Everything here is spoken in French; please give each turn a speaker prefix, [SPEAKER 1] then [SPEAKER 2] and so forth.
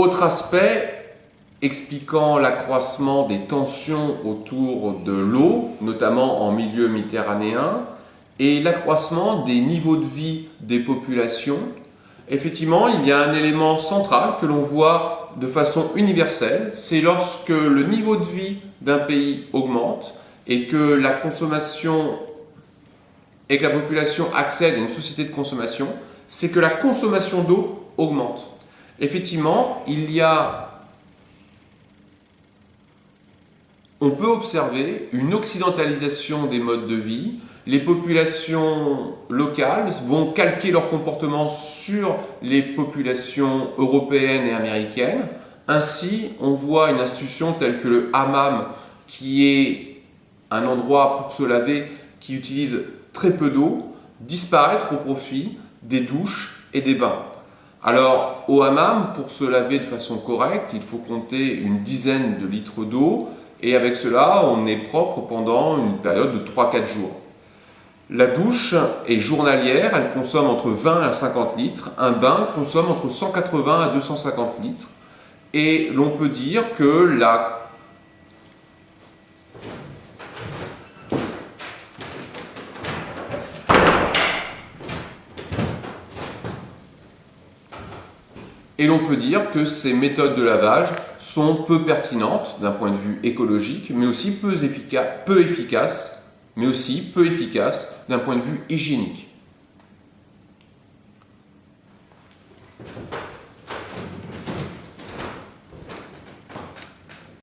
[SPEAKER 1] Autre aspect expliquant l'accroissement des tensions autour de l'eau, notamment en milieu méditerranéen, et l'accroissement des niveaux de vie des populations. Effectivement, il y a un élément central que l'on voit de façon universelle, c'est lorsque le niveau de vie d'un pays augmente et que la consommation et que la population accède à une société de consommation, c'est que la consommation d'eau augmente. Effectivement, on peut observer une occidentalisation des modes de vie. Les populations locales vont calquer leur comportement sur les populations européennes et américaines. Ainsi, on voit une institution telle que le hammam, qui est un endroit pour se laver qui utilise très peu d'eau, disparaître au profit des douches et des bains. Alors, au hammam, pour se laver de façon correcte, il faut compter une dizaine de litres d'eau, et avec cela, on est propre pendant une période de 3-4 jours. La douche est journalière, elle consomme entre 20 à 50 litres. Un bain consomme entre 180 à 250 litres. Et l'on peut dire que ces méthodes de lavage sont peu pertinentes d'un point de vue écologique, mais aussi peu efficaces d'un point de vue hygiénique.